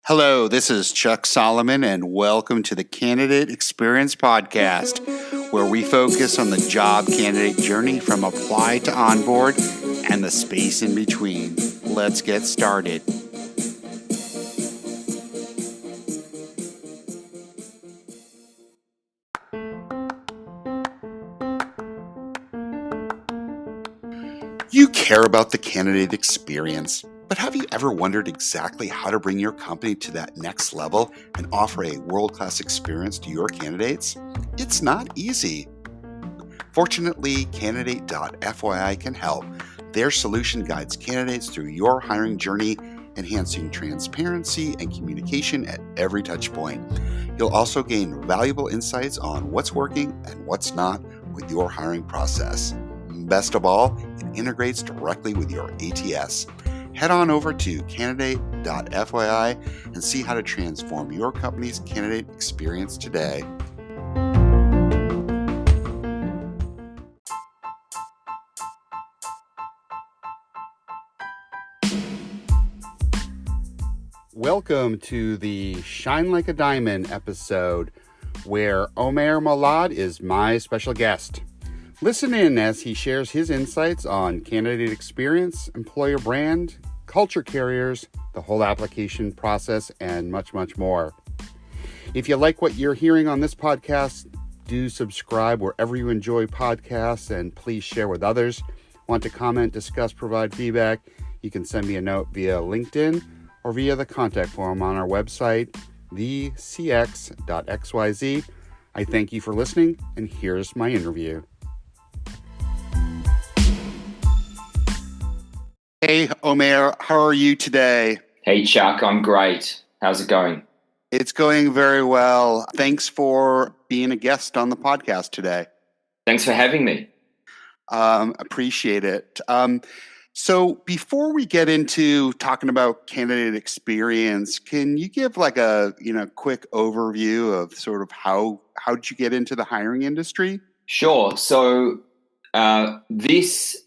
Hello, this is Chuck Solomon, and welcome to the Candidate Experience Podcast, where we focus on the job candidate journey from apply to onboard and the space in between. Let's get started. You care about the candidate experience, but have you ever wondered exactly how to bring your company to that next level and offer a world-class experience to your candidates? It's not easy. Fortunately, Candidate.fyi can help. Their solution guides candidates through your hiring journey, enhancing transparency and communication at every touch point. You'll also gain valuable insights on what's working and what's not with your hiring process. Best of all, it integrates directly with your ATS. Head on over to Candidate.fyi and see how to transform your company's candidate experience today. Welcome to the Shine Like a Diamond episode, where Omer Molad is my special guest. Listen in as he shares his insights on candidate experience, employer brand, culture carriers, the whole application process, and much, much more. If you like what you're hearing on this podcast, do subscribe wherever you enjoy podcasts, and please share with others. Want to comment, discuss, provide feedback? You can send me a note via LinkedIn or via the contact form on our website, thecx.xyz. I thank you for listening, and here's my interview. Hey, Omer, how are you today? Hey, Chuck, I'm great. How's it going? It's going very well. Thanks for being a guest on the podcast today. Thanks for having me. Appreciate it. So before we get into talking about candidate experience, can you give like a quick overview of sort of how did you get into the hiring industry? Sure. So this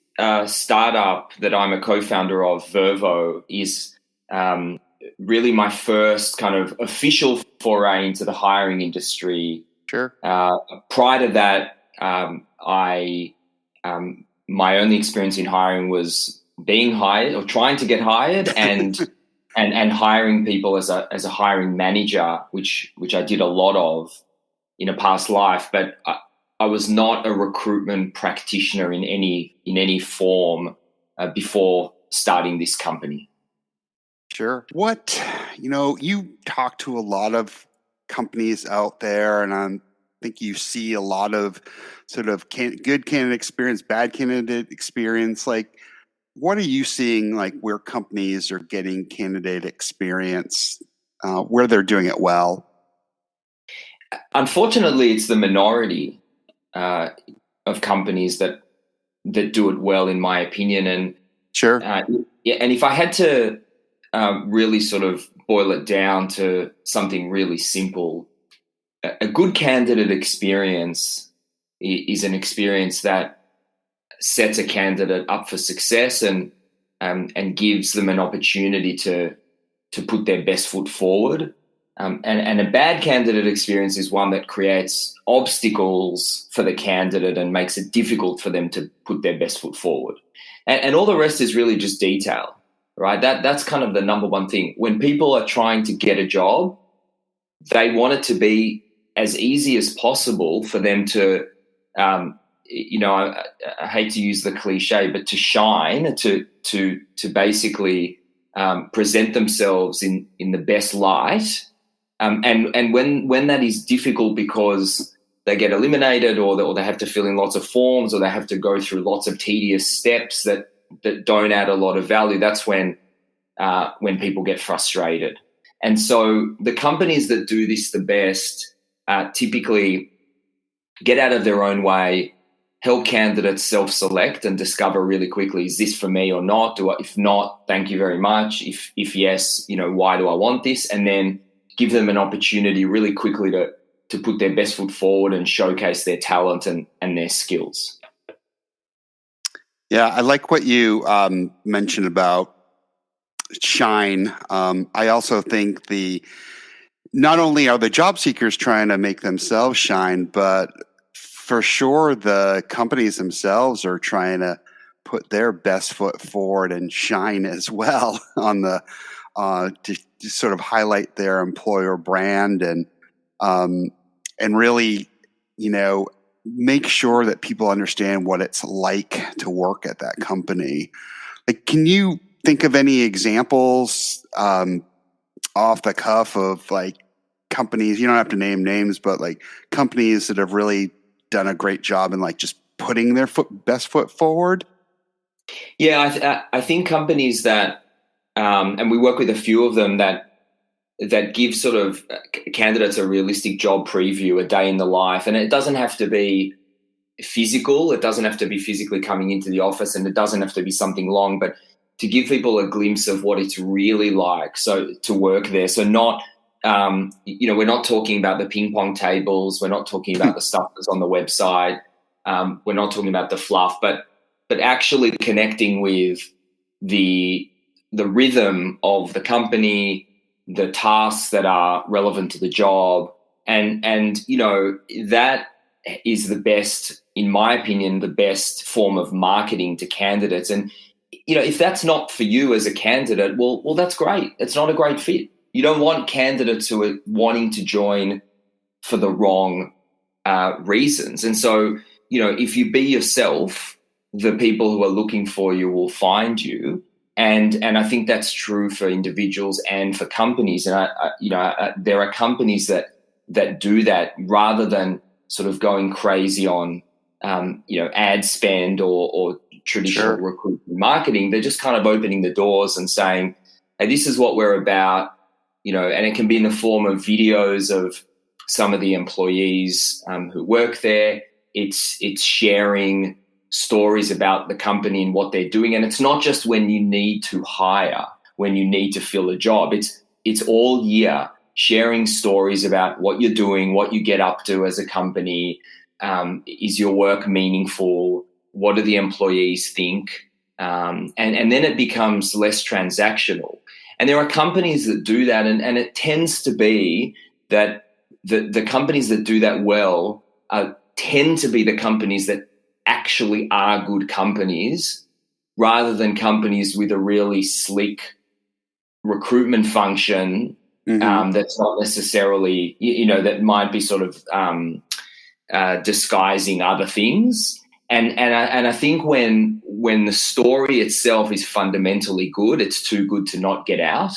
startup that I'm a co-founder of, Vervo, is really my first kind of official foray into the hiring industry. Sure. Prior to that, my only experience in hiring was being hired or trying to get hired and hiring people as a hiring manager, which I did a lot of in a past life, but I was not a recruitment practitioner in any form before starting this company. Sure. You talk to a lot of companies out there, and I think you see a lot of sort of good candidate experience, bad candidate experience. Like, what are you seeing, like, where companies are getting candidate experience, where they're doing it well? Unfortunately, it's the minority of companies that do it well, in my opinion. And sure. And if I had to really sort of boil it down to something really simple, a good candidate experience is an experience that sets a candidate up for success and gives them an opportunity to put their best foot forward. And a bad candidate experience is one that creates obstacles for the candidate and makes it difficult for them to put their best foot forward. And all the rest is really just detail, right? That's kind of the number one thing. When people are trying to get a job, they want it to be as easy as possible for them to, I hate to use the cliche, but to shine, to basically present themselves in the best light. And when that is difficult because they get eliminated or they have to fill in lots of forms or they have to go through lots of tedious steps that don't add a lot of value, that's when people get frustrated. And so the companies that do this the best typically get out of their own way, help candidates self-select and discover really quickly, is this for me or not? If not, thank you very much. If yes, why do I want this? And then give them an opportunity really quickly to put their best foot forward and showcase their talent and their skills. Yeah, I like what you mentioned about shine. I also think not only are the job seekers trying to make themselves shine, but for sure the companies themselves are trying to put their best foot forward and shine as well on the to sort of highlight their employer brand and really, make sure that people understand what it's like to work at that company. Like, can you think of any examples off the cuff of like companies? You don't have to name names, but like companies that have really done a great job in like just putting their best foot forward. Yeah, I think companies that, and we work with a few of them that give sort of candidates a realistic job preview, a day in the life, and it doesn't have to be physical. It doesn't have to be physically coming into the office, and it doesn't have to be something long, but to give people a glimpse of what it's really like. So to work there. So not, we're not talking about the ping pong tables. We're not talking about the stuff that's on the website. We're not talking about the fluff, but actually connecting with the rhythm of the company, the tasks that are relevant to the job, and that is the best, in my opinion, the best form of marketing to candidates. And if that's not for you as a candidate, well, that's great. It's not a great fit. You don't want candidates who are wanting to join for the wrong reasons. And so, if you be yourself, the people who are looking for you will find you. And I think that's true for individuals and for companies. And there are companies that do that rather than sort of going crazy on ad spend or traditional Sure. recruitment marketing. They're just kind of opening the doors and saying, hey, this is what we're about, and it can be in the form of videos of some of the employees who work there. It's sharing stories about the company and what they're doing. And it's not just when you need to hire, when you need to fill a job. It's all year, sharing stories about what you're doing, what you get up to as a company. Is your work meaningful? What do the employees think? And then it becomes less transactional. And there are companies that do that, and it tends to be that the companies that do that well tend to be the companies that actually are good companies, rather than companies with a really slick recruitment function that's not necessarily, that might be sort of disguising other things. And I think when the story itself is fundamentally good, it's too good to not get out.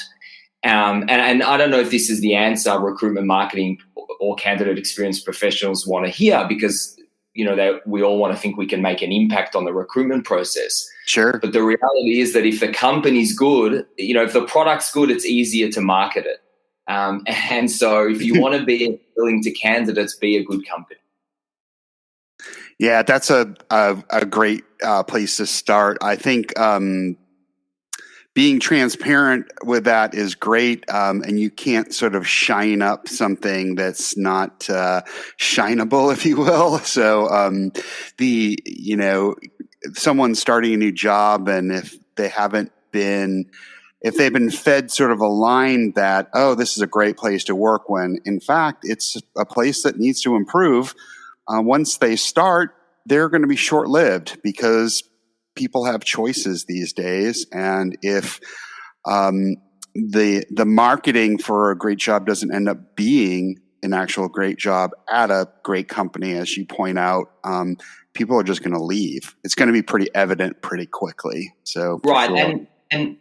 And I don't know if this is the answer recruitment marketing or candidate experience professionals want to hear, because we all want to think we can make an impact on the recruitment process. Sure. But the reality is that if the company's good, if the product's good, it's easier to market it. And so if you want to be appealing to candidates, be a good company. Yeah, that's a great place to start. I think being transparent with that is great, and you can't sort of shine up something that's not shineable, if you will. So someone starting a new job, and if they've been fed sort of a line that, oh, this is a great place to work, when in fact it's a place that needs to improve. Once they start, they're going to be short-lived, because people have choices these days. And if the marketing for a great job doesn't end up being an actual great job at a great company, as you point out, people are just going to leave. It's going to be pretty evident pretty quickly. So right. Sure.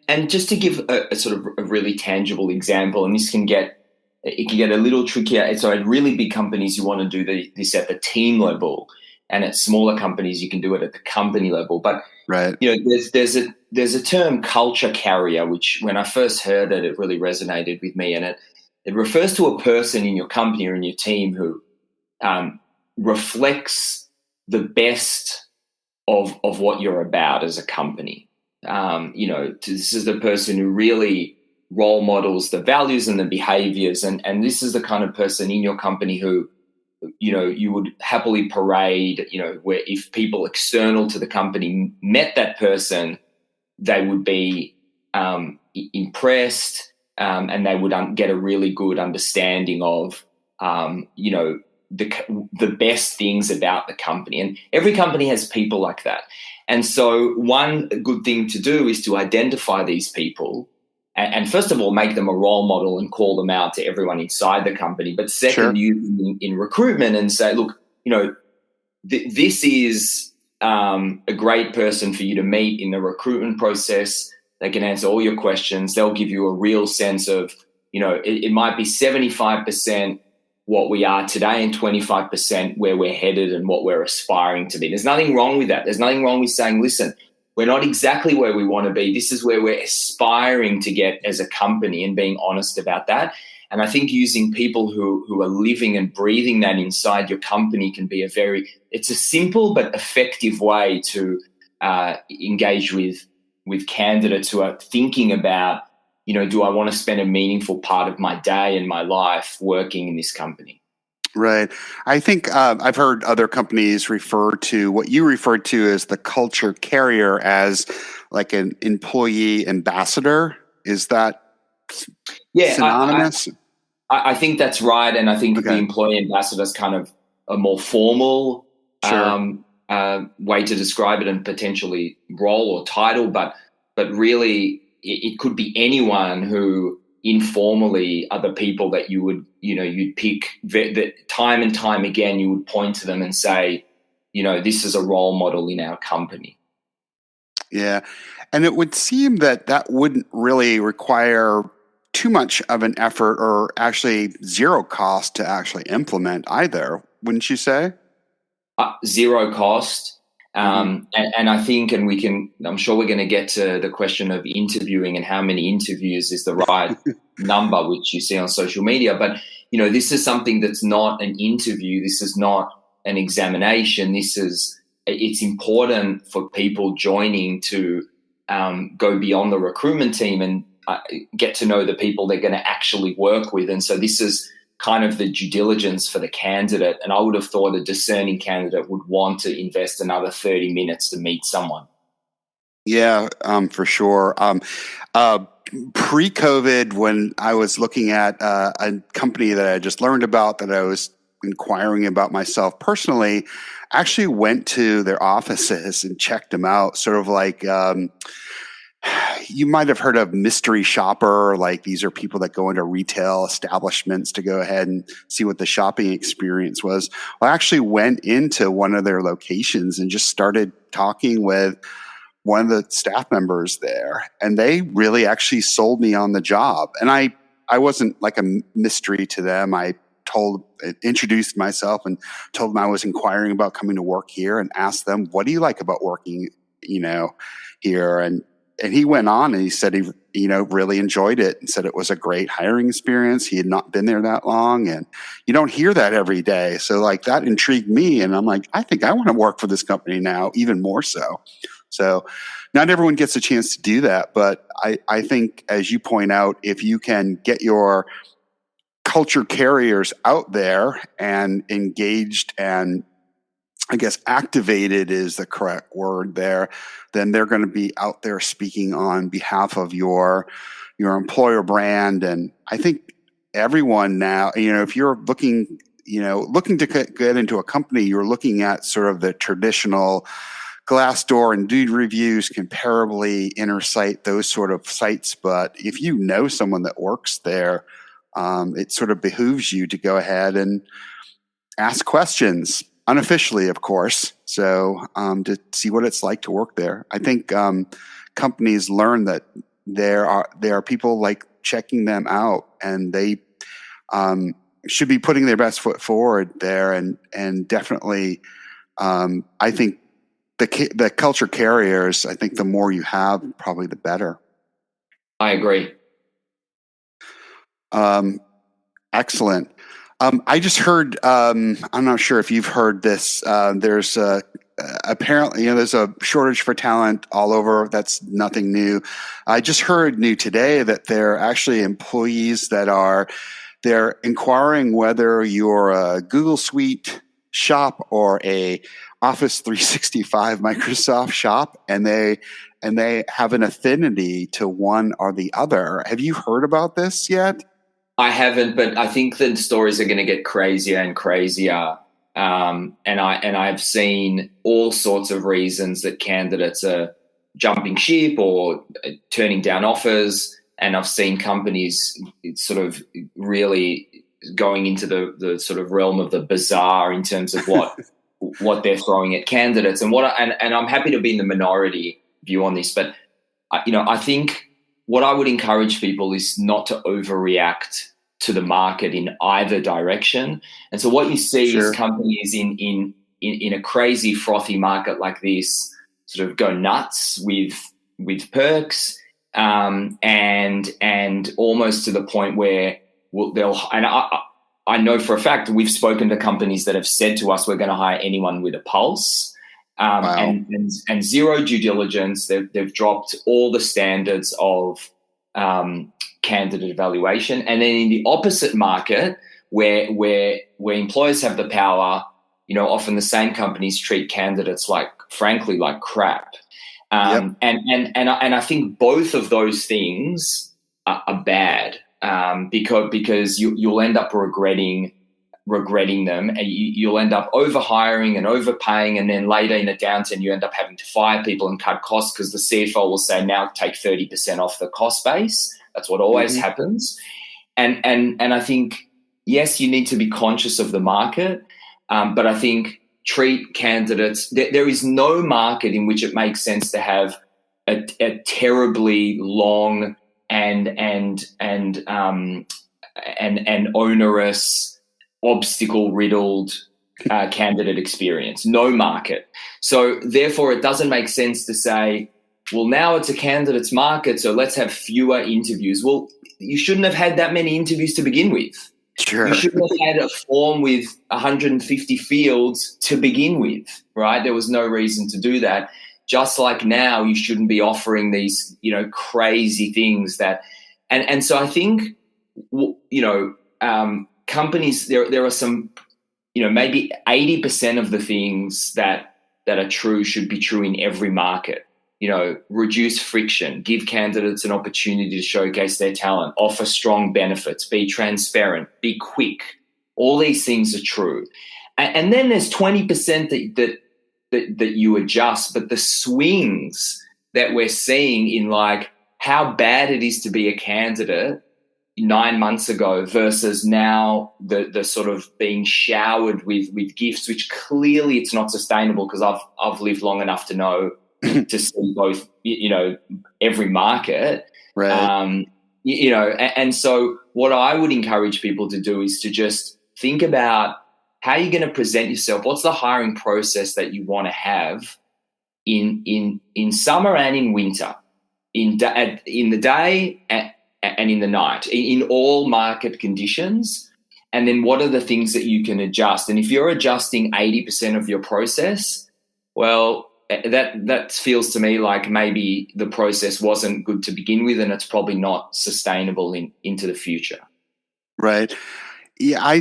And just to give a sort of a really tangible example, and this can get a little trickier. So at really big companies, you want to do this at the team level, and at smaller companies, you can do it at the company level. But right. There's a term, culture carrier, which when I first heard it, it really resonated with me, and it refers to a person in your company or in your team who reflects the best of what you're about as a company. This is the person who really role models the values and the behaviors, and this is the kind of person in your company who you would happily parade, where if people external to the company met that person, they would be impressed, and they would get a really good understanding of, the best things about the company. And every company has people like that. And so one good thing to do is to identify these people and first of all, make them a role model and call them out to everyone inside the company. But second, Sure. use them in recruitment and say, look, this is a great person for you to meet in the recruitment process. They can answer all your questions. They'll give you a real sense of, it might be 75% what we are today and 25% where we're headed and what we're aspiring to be. There's nothing wrong with that. There's nothing wrong with saying, listen, we're not exactly where we want to be. This is where we're aspiring to get as a company, and being honest about that. And I think using people who are living and breathing that inside your company can be it's a simple but effective way to engage with candidates who are thinking about, do I want to spend a meaningful part of my day and my life working in this company? Right. I think I've heard other companies refer to what you referred to as the culture carrier as like an employee ambassador. Is that synonymous? I think that's right. And I think the Okay. employee ambassador is kind of a more formal Sure. way to describe it, and potentially role or title. But really, it could be anyone who informally are the people that you would, you'd pick that time and time again, you would point to them and say, this is a role model in our company. Yeah. And it would seem that wouldn't really require too much of an effort, or actually zero cost to actually implement either, wouldn't you say? Zero cost. Mm-hmm. And I think, I'm sure we're going to get to the question of interviewing and how many interviews is the right number, which you see on social media. But, this is something that's not an interview. This is not an examination. It's important for people joining to go beyond the recruitment team and get to know the people they're going to actually work with. And so this is kind of the due diligence for the candidate. And I would have thought a discerning candidate would want to invest another 30 minutes to meet someone. Yeah, for sure. Pre-COVID, when I was looking at a company that I just learned about, that I was inquiring about myself personally, I actually went to their offices and checked them out, sort of like you might have heard of mystery shopper. Like, these are people that go into retail establishments to go ahead and see what the shopping experience was. Well, I actually went into one of their locations and just started talking with one of the staff members there, and they really actually sold me on the job. And I wasn't like a mystery to them. I introduced myself and told them I was inquiring about coming to work here, and asked them, what do you like about working, here? And he went on and he said he, really enjoyed it, and said it was a great hiring experience. He had not been there that long, and you don't hear that every day. So like, that intrigued me, and I'm like, I think I want to work for this company now, even more so. So not everyone gets a chance to do that, but I think, as you point out, if you can get your culture carriers out there and engaged, and I guess activated is the correct word there, then they're going to be out there speaking on behalf of your employer brand. And I think everyone now, if you're looking to get into a company, you're looking at sort of the traditional Glassdoor and Dude Reviews, Comparably, Intersight, those sort of sites. But if you know someone that works there, it sort of behooves you to go ahead and ask questions, unofficially, of course. So to see what it's like to work there. I think companies learn that there are people like checking them out, and they should be putting their best foot forward there. And definitely, I think the culture carriers, I think the more you have, probably the better. I agree. Excellent. I just heard, I'm not sure if you've heard this, there's apparently, there's a shortage for talent all over. That's nothing new. I just heard new today that there are actually employees that they're inquiring whether you're a Google Suite shop or a Office 365 Microsoft shop, and they have an affinity to one or the other. Have you heard about this yet? I haven't, but I think the stories are going to get crazier and crazier. And I've seen all sorts of reasons that candidates are jumping ship or turning down offers. And I've seen companies sort of really going into the sort of realm of the bizarre in terms of what they're throwing at candidates. And I'm happy to be in the minority view on this, but I think what I would encourage people is not to overreact to the market in either direction. And so what you see is companies in a crazy frothy market like this sort of go nuts with perks, and almost to the point where I know for a fact we've spoken to companies that have said to us we're going to hire anyone with a pulse, Wow. and zero due diligence. They've dropped all the standards of candidate evaluation. And then in the opposite market, where employers have the power, often the same companies treat candidates frankly like crap. And I think both of those things are bad, because you'll end up regretting them, and you'll end up overhiring and overpaying, and then later in a downturn you end up having to fire people and cut costs because the CFO will say, now take 30% off the cost base. That's what always happens. And I think, yes, you need to be conscious of the market, but I think treat candidates. There is no market in which it makes sense to have a terribly long and onerous, obstacle-riddled candidate experience. No market. So therefore, it doesn't make sense to say, well, now it's a candidate's market, so let's have fewer interviews. Well, you shouldn't have had that many interviews to begin with. Sure. You shouldn't have had a form with 150 fields to begin with, right? There was no reason to do that. Just like now, you shouldn't be offering these, crazy things that, and so I think, companies, there are some, maybe 80% of the things that are true should be true in every market. Reduce friction, give candidates an opportunity to showcase their talent, offer strong benefits, be transparent, be quick. All these things are true. And then there's 20% that you adjust, but the swings that we're seeing in how bad it is to be a candidate 9 months ago versus now the sort of being showered with gifts, which clearly it's not sustainable, because I've lived long enough to know to see both, every market. Right. And so what I would encourage people to do is to just think about how you're going to present yourself. What's the hiring process that you want to have in summer and in winter, in the day and in the night, in all market conditions? And then what are the things that you can adjust? And if you're adjusting 80% of your process, well, that feels to me like maybe the process wasn't good to begin with, and it's probably not sustainable into the future. Right. Yeah,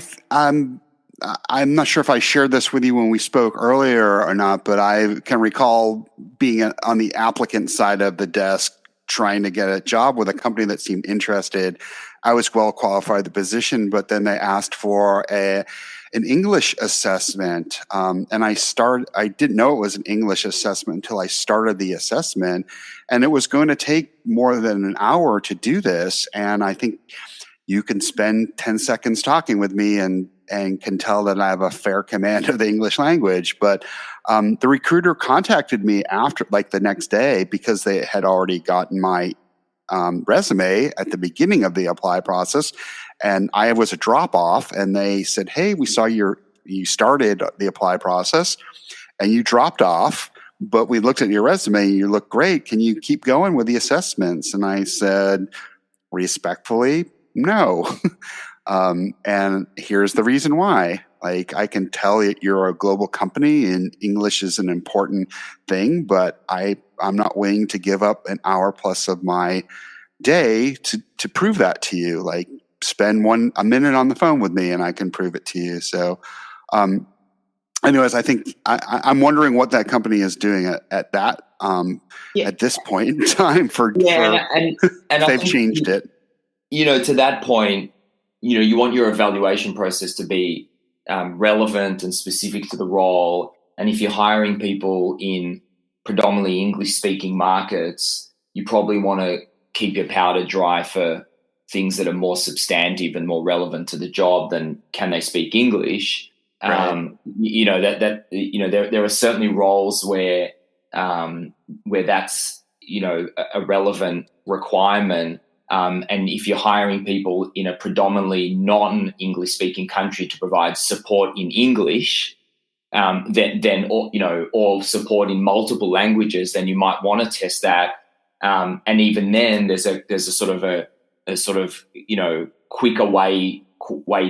I'm not sure if I shared this with you when we spoke earlier or not, but I can recall being on the applicant side of the desk trying to get a job with a company that seemed interested. I was well qualified for the position, but then they asked for an English assessment, and I didn't know it was an English assessment until I started the assessment, and it was going to take more than an hour to do this. And I think you can spend 10 seconds talking with me and can tell that I have a fair command of the English language. But the recruiter contacted me after, the next day, because they had already gotten my resume at the beginning of the apply process, and I was a drop off, and they said, "Hey, we saw you started the apply process and you dropped off, but we looked at your resume and you look great. Can you keep going with the assessments?" And I said, respectfully, no. And here's the reason why. I can tell that you're a global company and English is an important thing, but I'm not willing to give up an hour plus of my day to prove that to you. Spend a minute on the phone with me and I can prove it to you. So Anyways, I think I'm wondering what that company is doing at that Yeah, at this point in time yeah, for and if I they've think changed it. to that point, you want your evaluation process to be relevant and specific to the role. And if you're hiring people in predominantly English-speaking markets, you probably want to keep your powder dry for things that are more substantive and more relevant to the job than can they speak English. Right. There are certainly roles where that's a relevant requirement. And if you're hiring people in a predominantly non-English speaking country to provide support in English, or support in multiple languages, then you might want to test that. And even then, there's a sort of quicker way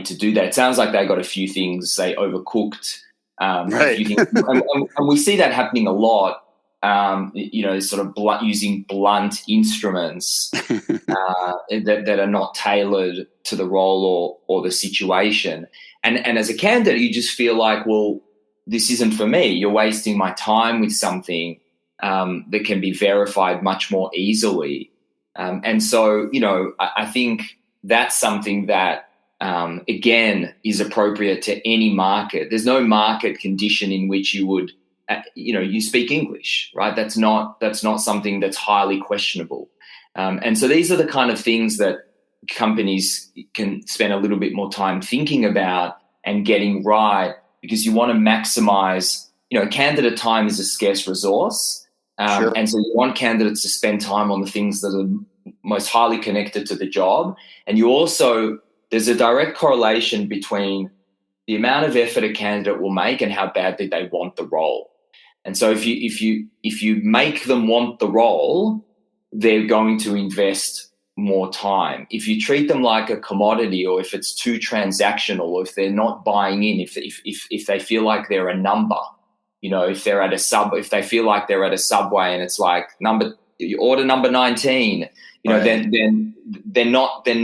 to do that. It sounds like they got a few things they overcooked, a Right. few things, and we see that happening a lot. Sort of using blunt instruments that are not tailored to the role or the situation. And as a candidate, you just feel like, well, this isn't for me. You're wasting my time with something that can be verified much more easily. And so, I think that's something that, again, is appropriate to any market. There's no market condition in which you would you speak English, right? That's not something that's highly questionable. And so these are the kind of things that companies can spend a little bit more time thinking about and getting right, because you want to maximize, candidate time is a scarce resource. Sure. And so you want candidates to spend time on the things that are most highly connected to the job. And there's a direct correlation between the amount of effort a candidate will make and how badly they want the role. And so if you make them want the role, they're going to invest more time. If you treat them like a commodity, or if it's too transactional, or if they're not buying in, if they feel like they're a number, if they feel like they're at a Subway and it's like order number 19, Right. then they're not going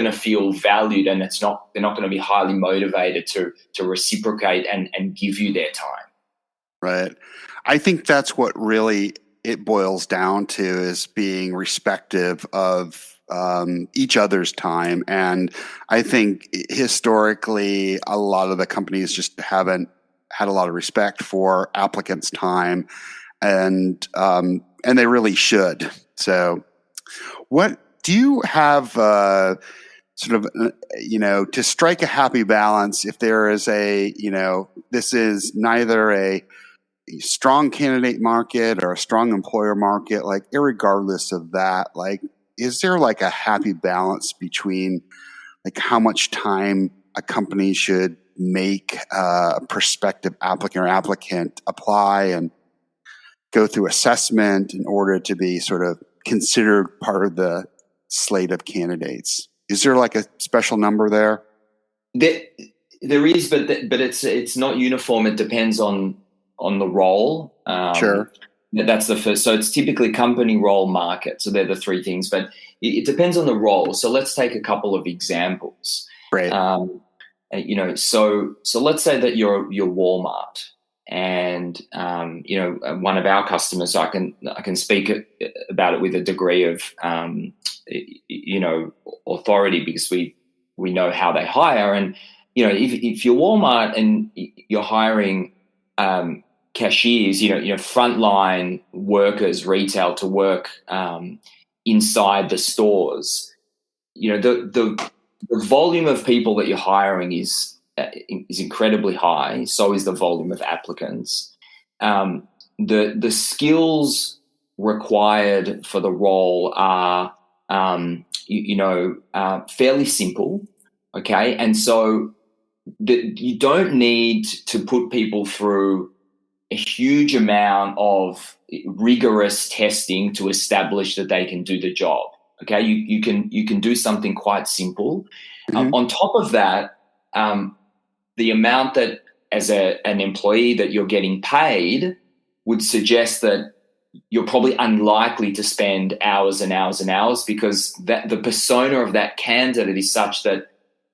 to feel valued, and they're not going to be highly motivated to reciprocate and give you their time. Right. I think that's what really it boils down to, is being respectful of each other's time. And I think historically, a lot of the companies just haven't had a lot of respect for applicants' time, and they really should. So, what do you have? Sort of, to strike a happy balance, if there is this is neither a strong candidate market or a strong employer market, like irregardless of that, like, is there like a happy balance between like how much time a company should make a prospective applicant apply and go through assessment in order to be sort of considered part of the slate of candidates? Is there like a special number there? There is, but it's not uniform. It depends on the role. Sure. That's the first. So it's typically company, role, market. So they're the three things, but it depends on the role. So let's take a couple of examples. Right. So let's say that you're Walmart, and one of our customers, I can speak about it with a degree of authority, because we know how they hire. And if you're Walmart and you're hiring cashiers, frontline workers, retail, to work inside the stores, the volume of people that you're hiring is incredibly high. So is the volume of applicants. The skills required for the role are fairly simple. Okay, and so you don't need to put people through a huge amount of rigorous testing to establish that they can do the job. Okay, you can do something quite simple. Mm-hmm. On top of that, the amount that as an employee that you're getting paid would suggest that you're probably unlikely to spend hours and hours and hours, because the persona of that candidate is such that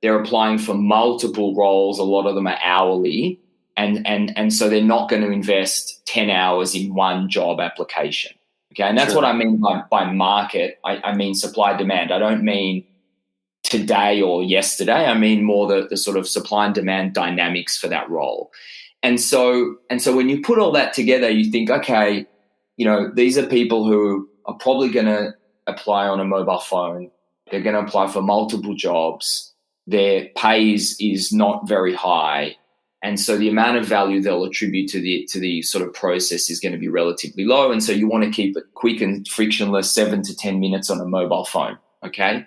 they're applying for multiple roles. A lot of them are hourly, and so they're not going to invest 10 hours in one job application. Okay, and that's Sure. what I mean by market. I mean supply demand. I don't mean today or yesterday. I mean more the sort of supply and demand dynamics for that role. And so when you put all that together, you think, okay, these are people who are probably going to apply on a mobile phone. They're going to apply for multiple jobs. Their pay is not very high. And so the amount of value they'll attribute to the sort of process is going to be relatively low. And so you want to keep it quick and frictionless, 7 to 10 minutes on a mobile phone. Okay.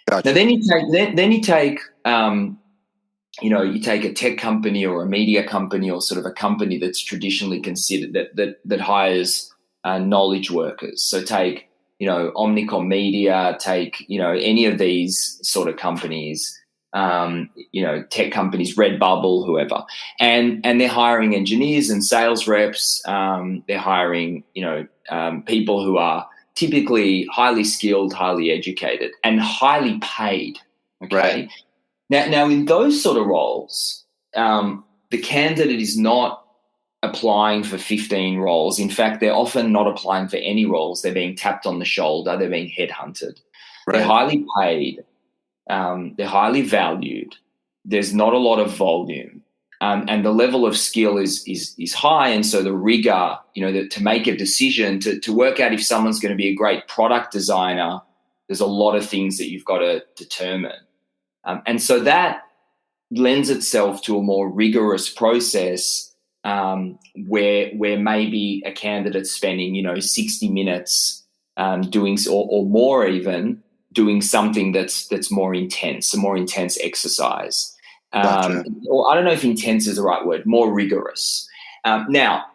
Gotcha. Now then you take you take a tech company or a media company or sort of a company that's traditionally considered that hires knowledge workers. So take Omnicom Media, take any of these sort of companies. Tech companies, Redbubble, whoever, and they're hiring engineers and sales reps. They're hiring, people who are typically highly skilled, highly educated, and highly paid. Okay. Right. Now, in those sort of roles, the candidate is not applying for 15 roles. In fact, they're often not applying for any roles. They're being tapped on the shoulder. They're being headhunted. Right. They're highly paid. They're highly valued. There's not a lot of volume, and the level of skill is high. And so the rigor, to make a decision to work out if someone's going to be a great product designer, there's a lot of things that you've got to determine. And so that lends itself to a more rigorous process where maybe a candidate's spending 60 minutes doing or more even. Doing something that's more intense, a more intense exercise. Gotcha. Or I don't know if intense is the right word, more rigorous. Now,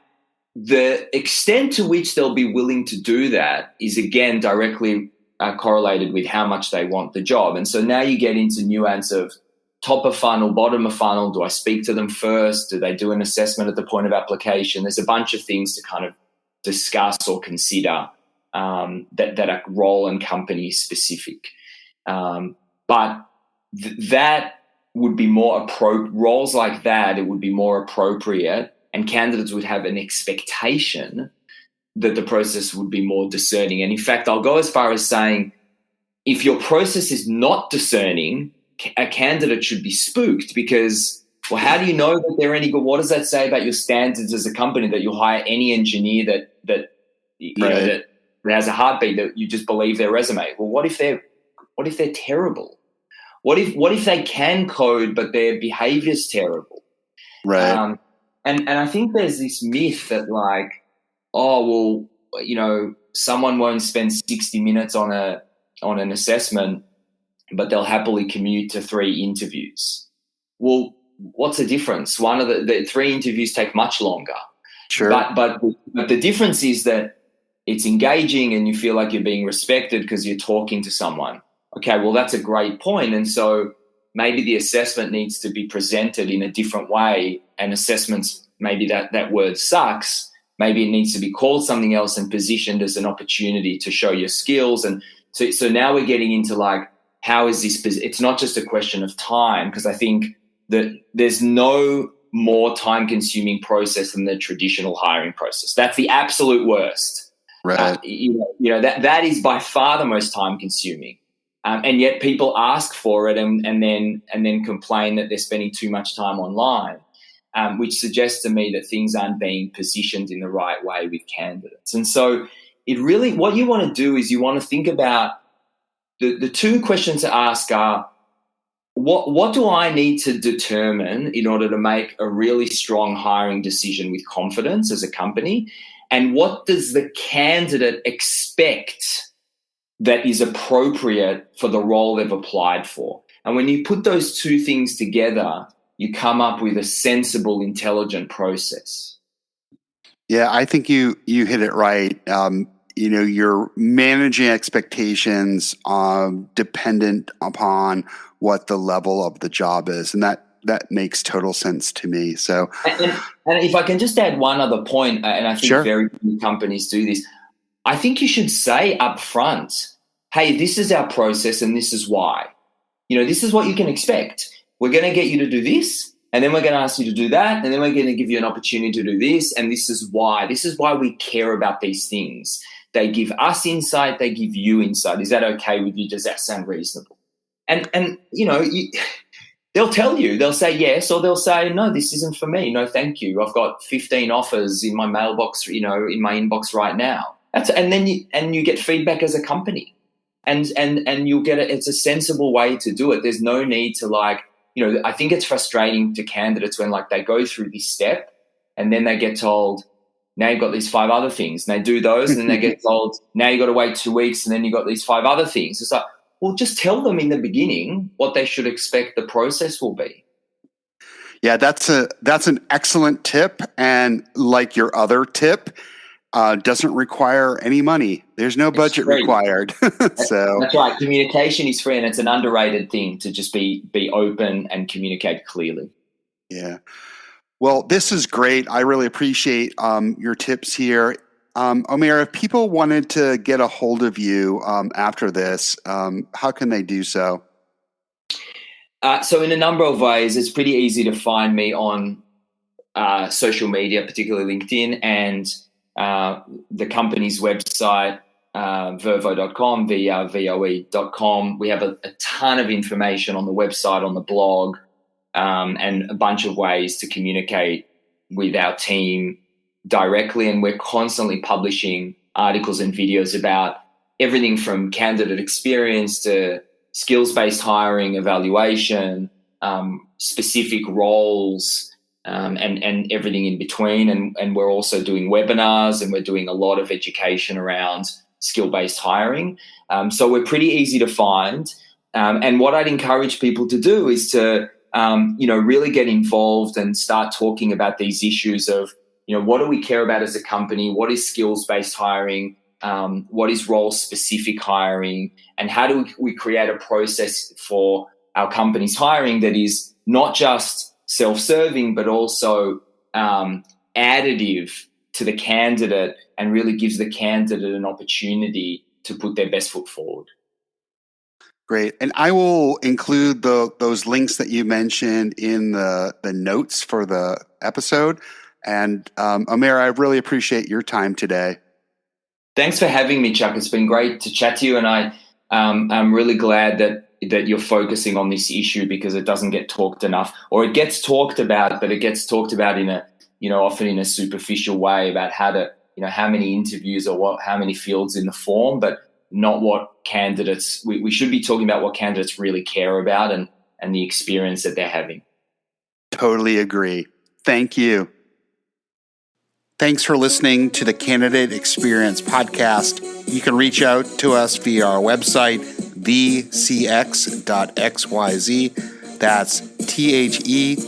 the extent to which they'll be willing to do that is, again, directly correlated with how much they want the job. And so now you get into nuance of top of funnel, bottom of funnel. Do I speak to them first? Do they do an assessment at the point of application? There's a bunch of things to kind of discuss or consider. That are role and company specific, but that would be more roles like that. It would be more appropriate, and candidates would have an expectation that the process would be more discerning. And in fact, I'll go as far as saying, if your process is not discerning, a candidate should be spooked because, well, how do you know that they're any good? What does that say about your standards as a company that you'll hire any engineer that has a heartbeat, that you just believe their resume? Well, what if they're terrible? What if they can code but their behavior's terrible? Right. And I think there's this myth that someone won't spend 60 minutes on an assessment, but they'll happily commute to 3 interviews. Well, what's the difference? One of the 3 interviews take much longer. Sure. But the difference is that it's engaging and you feel like you're being respected because you're talking to someone. Okay, well, that's a great point. And so maybe the assessment needs to be presented in a different way, and assessments, maybe that word sucks. Maybe it needs to be called something else and positioned as an opportunity to show your skills. And so now we're getting into how is this? It's not just a question of time, because I think that there's no more time-consuming process than the traditional hiring process. That's the absolute worst. Right. That is by far the most time-consuming, and yet people ask for it and then complain that they're spending too much time online, which suggests to me that things aren't being positioned in the right way with candidates. And so, what you want to do is you want to think about the 2 questions to ask are: what do I need to determine in order to make a really strong hiring decision with confidence as a company? And what does the candidate expect that is appropriate for the role they've applied for? And when you put those 2 things together, you come up with a sensible, intelligent process. Yeah, I think you hit it right. You're managing expectations dependent upon what the level of the job is, and that makes total sense to me. So, and if I can just add one other point, and I think Sure. very few companies do this, I think you should say up front, hey, this is our process and this is why. this is what you can expect. We're going to get you to do this, and then we're going to ask you to do that, and then we're going to give you an opportunity to do this, and this is why. This is why we care about these things. They give us insight. They give you insight. Is that okay with you? Does that sound reasonable? And they'll tell you. They'll say yes, or they'll say, no, this isn't for me. No, thank you. I've got 15 offers in my mailbox, in my inbox right now. And then you get feedback as a company, and you'll get it. It's a sensible way to do it. There's no need to I think it's frustrating to candidates when they go through this step and then they get told, now you've got these 5 other things, and they do those, and then they get told, now you've got to wait 2 weeks, and then you've got these 5 other things. It's like, well, just tell them in the beginning what they should expect the process will be. Yeah, that's an excellent tip, and like your other tip, doesn't require any money. There's no budget required. So that's right. Communication is free, and it's an underrated thing to just be open and communicate clearly. Yeah. Well, this is great. I really appreciate your tips here. Omer, if people wanted to get a hold of you after this, how can they do so? So in a number of ways, it's pretty easy to find me on social media, particularly LinkedIn, and the company's website, vervo.com, VRVOE.com. We have a ton of information on the website, on the blog, and a bunch of ways to communicate with our team directly. And we're constantly publishing articles and videos about everything from candidate experience to skills-based hiring, evaluation, specific roles, and everything in between. And we're also doing webinars, and we're doing a lot of education around skill-based hiring. So we're pretty easy to find. And what I'd encourage people to do is to really get involved and start talking about these issues of, what do we care about as a company? What is skills-based hiring? What is role-specific hiring? And how do we create a process for our company's hiring that is not just self-serving, but also additive to the candidate and really gives the candidate an opportunity to put their best foot forward. Great. And I will include those links that you mentioned in the notes for the episode. And Omer, I really appreciate your time today. Thanks for having me, Chuck. It's been great to chat to you, and I'm really glad that you're focusing on this issue, because it doesn't get talked enough, or it gets talked about, but it gets talked about in a often in a superficial way about how to how many interviews or how many fields in the form, but not what candidates. We should be talking about what candidates really care about and the experience that they're having. Totally agree. Thank you. Thanks for listening to the Candidate Experience Podcast. You can reach out to us via our website, thecx.xyz. That's thecx.xyz.